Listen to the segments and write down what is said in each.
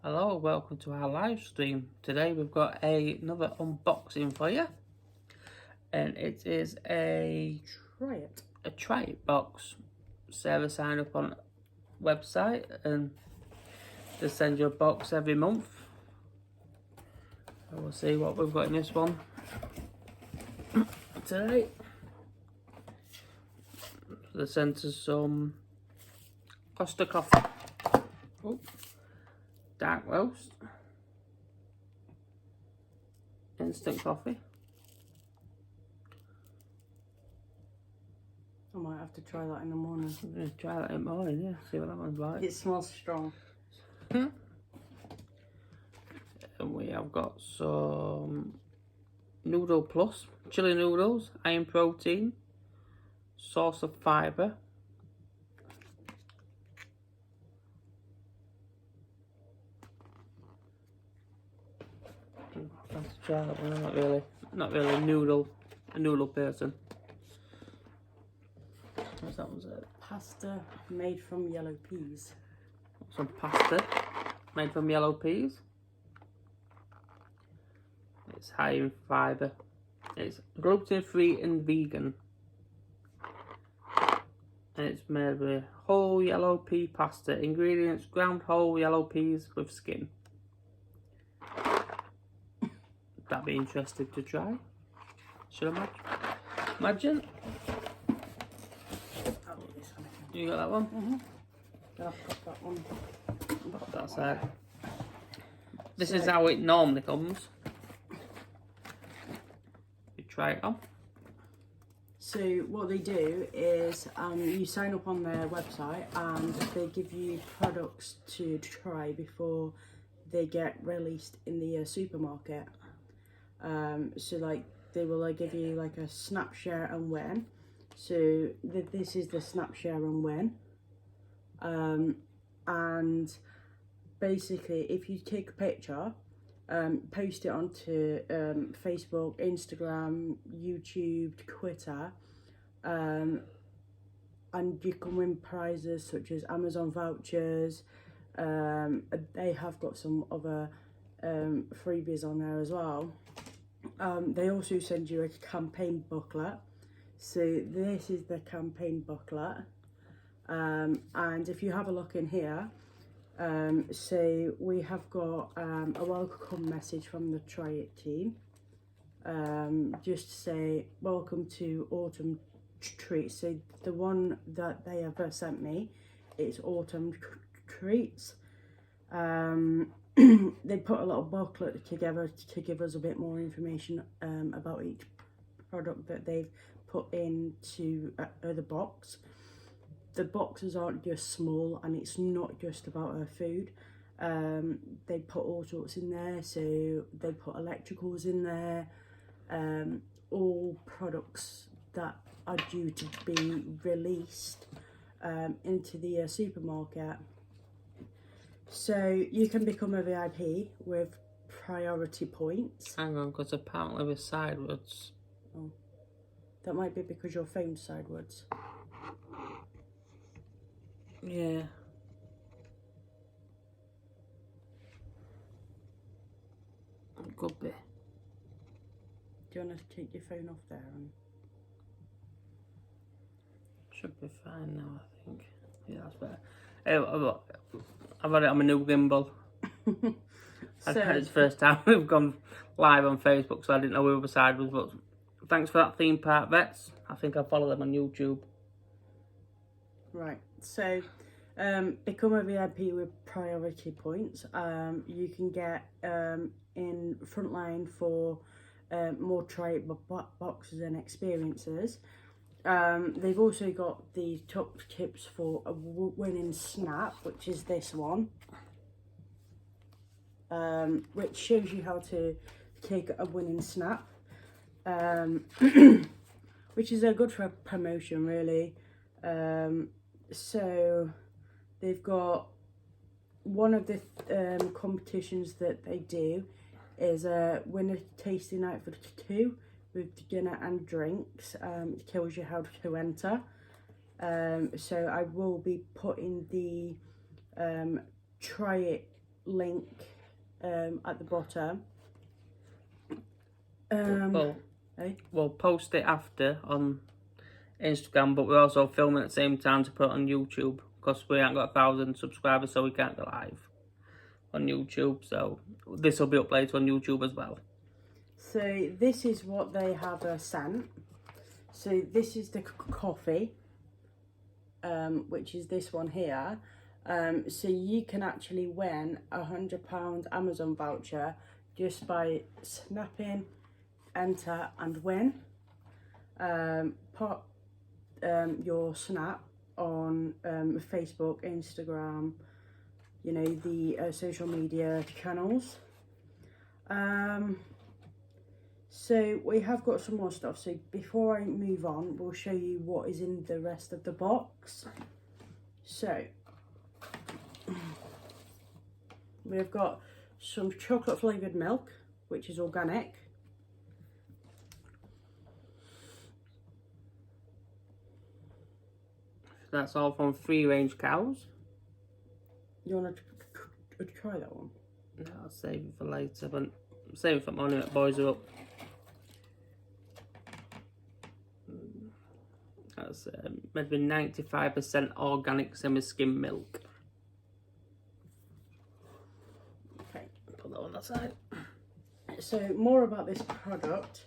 Hello, welcome to our live stream. Today we've got another unboxing for you, and it is a Triyit box. Sarah signed up on website and they send you a box every month. So we'll see what we've got in this one today. They sent us some Costa coffee. Oh. Dark roast, instant coffee. I might have to try that in the morning. I'm going to try that in the morning, yeah, see what that one's like. It smells strong. And we have got some Noodle Plus, chili noodles, iron protein, source of fibre. Let's try that one. I'm not really a noodle person. What's that one say? Pasta made from yellow peas. Some pasta made from yellow peas. It's high in fibre. It's gluten-free and vegan. And it's made with whole yellow pea pasta. Ingredients: ground whole yellow peas with skin. That'd be interesting to try. Should I imagine? You got that one? Mm-hmm. I've got that one. Pop that aside. This is how it normally comes. You try it on. So what they do is you sign up on their website and they give you products to try before they get released in the supermarket. So like they will give you like a snap, share and win. So this is the snap, share and win. And basically if you take a picture, post it onto Facebook, Instagram, YouTube, Twitter, and you can win prizes such as Amazon vouchers. They have got some other freebies on there as well. They also send you a campaign booklet. So this is the campaign booklet, and if you have a look in here, so we have got a welcome message from the Triyit team, just to say welcome to autumn treats. So the one that they have sent me, it's autumn treats. They put a little booklet together to give us a bit more information about each product that they've put into the box. The boxes aren't just small, and it's not just about her food. They put all sorts in there, so they put electricals in there, all products that are due to be released into the supermarket. So you can become a VIP with priority points. Hang on, because apparently we're sideways. Oh, that might be because your phone's sideways. Yeah. It could be. Do you want to take your phone off there? Should be fine now, I think. Yeah, that's better. I've had it on my new gimbal. So, It's the first time we've gone live on Facebook, so I didn't know who the side was. But thanks for that, Theme Park Vets. I think I'll follow them on YouTube. right, so become a VIP with priority points. You can get in Frontline for more Triyit boxes and experiences. They've also got the top tips for a winning snap, which is this one, which shows you how to take a winning snap, which is a good for a promotion really. So they've got one of the competitions that they do is a winner tasting night for 2 with dinner and drinks. It tells you how to enter. So I will be putting the Triyit link at the bottom. We'll post it after on Instagram, but we're also filming at the same time to put it on YouTube because we haven't got 1,000 subscribers, so we can't go live on YouTube. So this will be uploaded on YouTube as well. So this is what they have sent. So this is the coffee, which is this one here. So you can actually win £100 Amazon voucher just by snapping enter and win. Put your snap on Facebook, Instagram, you know, the social media channels. So we have got some more stuff. So before I move on, we'll show you what is in the rest of the box. So we've got some chocolate flavoured milk, which is organic. That's all from free range cows. You want to try that one? No, I'll save it for later, but save it for morning when the boys are up. That's maybe 95% organic semi-skim milk. Okay. Put that on that side. So more about this product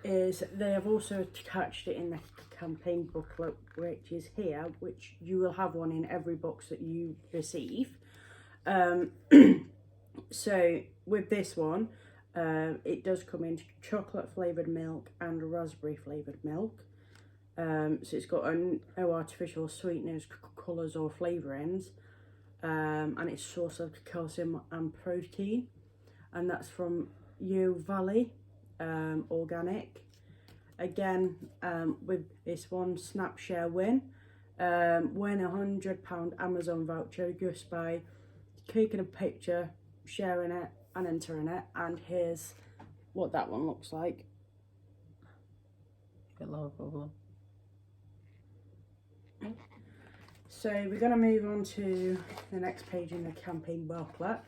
is they have also attached it in the campaign booklet, which is here, which you will have one in every box that you receive. So with this one, it does come in chocolate flavoured milk and raspberry flavoured milk. So it's got no artificial sweeteners, colours or flavourings, and it's source of calcium and protein, and that's from Yo Valley Organic. Again, with this one, snap share win, win £100 Amazon voucher just by taking a picture, sharing it and entering it. And here's what that one looks like. So we're going to move on to the next page in the campaign booklet,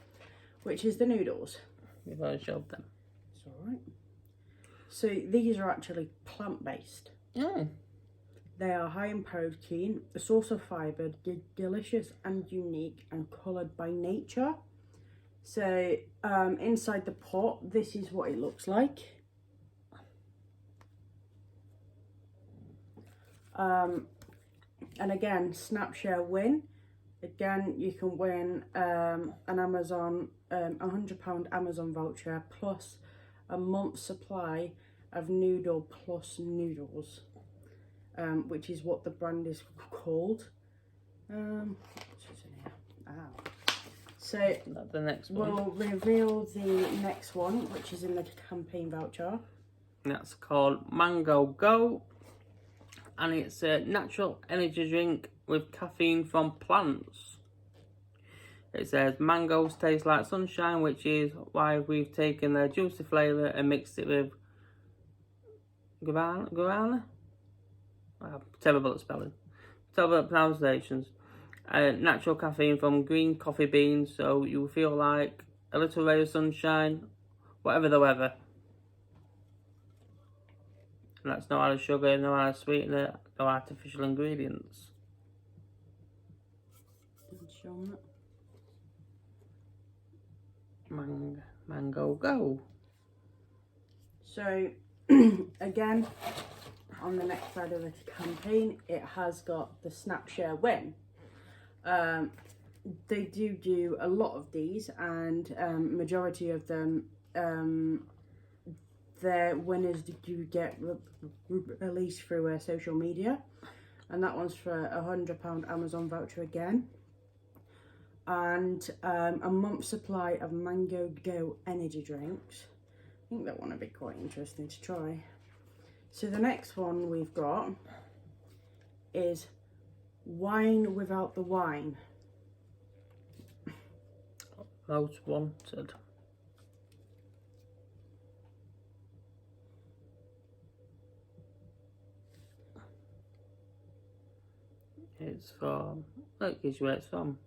which is the noodles. You've already showed them. It's alright. So these are actually plant-based. Oh. They are high in protein, a source of fibre, delicious and unique, and coloured by nature. So inside the pot, this is what it looks like. And again, snap share win. Again, you can win an Amazon, £100 Amazon voucher plus a month's supply of Noodle Plus noodles, which is what the brand is called. What's in here? So the next one. We'll reveal the next one, which is in the campaign voucher. That's called Mango Go, and it's a natural energy drink with caffeine from plants. It says mangoes taste like sunshine, which is why we've taken their juicy flavour and mixed it with guarana? Terrible at spelling. Terrible at pronunciations. Natural caffeine from green coffee beans, so you feel like a little ray of sunshine, whatever the weather. And that's no added sugar, no added sweetener, no artificial ingredients. Mango Go. So again, on the next side of the campaign, it has got the snap share win. They do a lot of these, and majority of them, their winners do get released through social media, and that one's for £100 Amazon voucher again, and a month's supply of Mango Go energy drinks. I think that one would be quite interesting to try. So the next one we've got is wine without the wine. Most wanted. It's from, that gives you where it's from.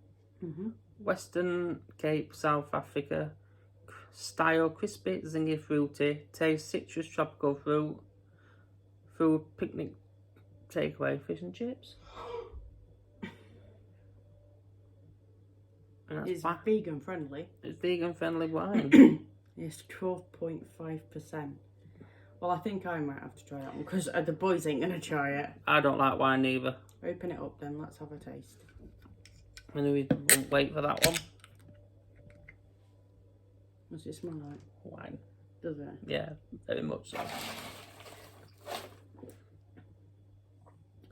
Western Cape, South Africa. Style, crispy, zingy, fruity. Taste, citrus, tropical fruit. Food, picnic, takeaway, fish and chips. And It's vegan friendly. It's vegan friendly wine. It's 12.5%. Well, I think I might have to try that one because the boys ain't going to try it. I don't like wine either. Open it up then, let's have a taste. And we won't wait for that one. What's it smell like? Wine. Does it? Yeah, very much so.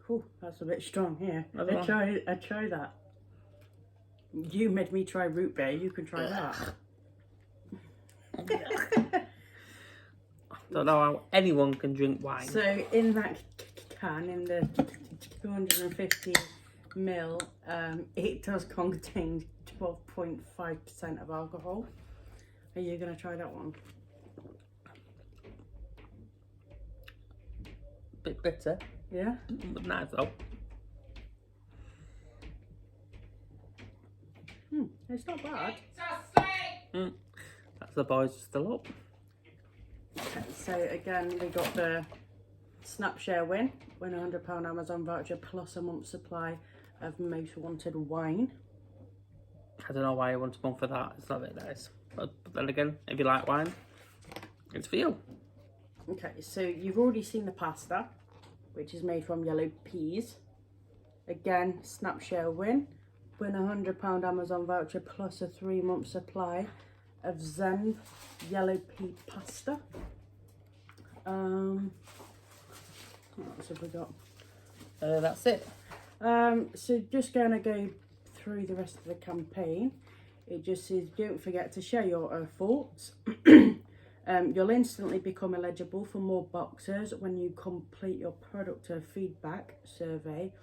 Cool, that's a bit strong here. I try that. You made me try root beer, you can try that. Don't know how anyone can drink wine. So in that can, in the 250 ml, it does contain 12.5% of alcohol. Are you going to try that one? Bit bitter. Yeah? But nice though. It's not bad. That's the boys still up. Okay, so again, we got the Snapshare win a £100 Amazon voucher plus a month's supply of most wanted wine. I don't know why you want to go for that. It's not very nice. But then again, if you like wine, it's for you. Okay, so you've already seen the pasta, which is made from yellow peas. Again, Snapshare win a £100 Amazon voucher plus a 3-month supply of Zen yellow pea pasta. What else have we got? That's it. So just gonna go through the rest of the campaign. It just says don't forget to share your thoughts. You'll instantly become eligible for more boxes when you complete your product feedback survey,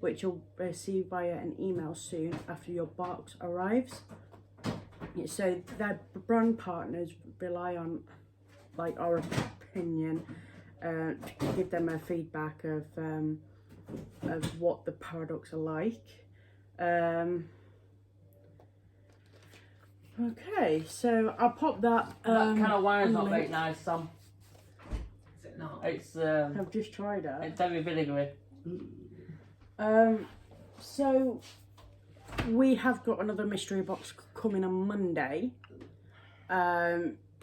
which you'll receive via an email soon after your box arrives. So their brand partners rely on like our opinion to give them a feedback of what the products are like. Okay, so I'll pop that. That kind of wine's not link. very nice, Sam. Is it not? It's I've just tried it. it's very vinegary. So we have got another mystery box coming on Monday.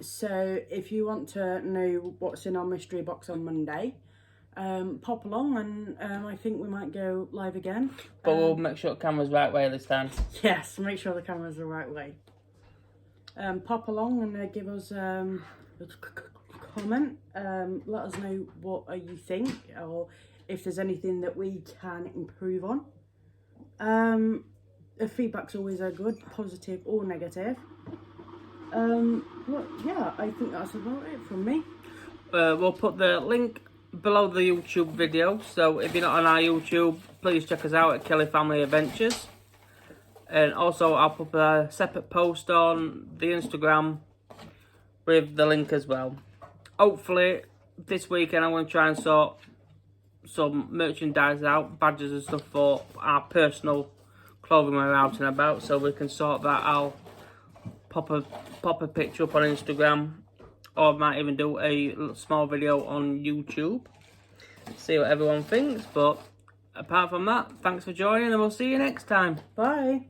So if you want to know what's in our mystery box on Monday, pop along and I think we might go live again. But we'll make sure the camera's right way this time. Yes, make sure the camera's the right way. Pop along and give us a comment. Let us know what you think or if there's anything that we can improve on. The feedback's always good, positive or negative. Well, yeah, I think that's about it from me. We'll put the link below the YouTube video, so if you're not on our YouTube, please check us out at Kelly Family Adventures. And also I'll put a separate post on the Instagram with the link as well. Hopefully this weekend I'm going to try and sort some merchandise out, badges and stuff for our personal clothing when we're out and about, so we can sort that. I'll pop a picture up on Instagram, or I might even do a small video on YouTube. See what everyone thinks, but apart from that, thanks for joining and we'll see you next time. Bye.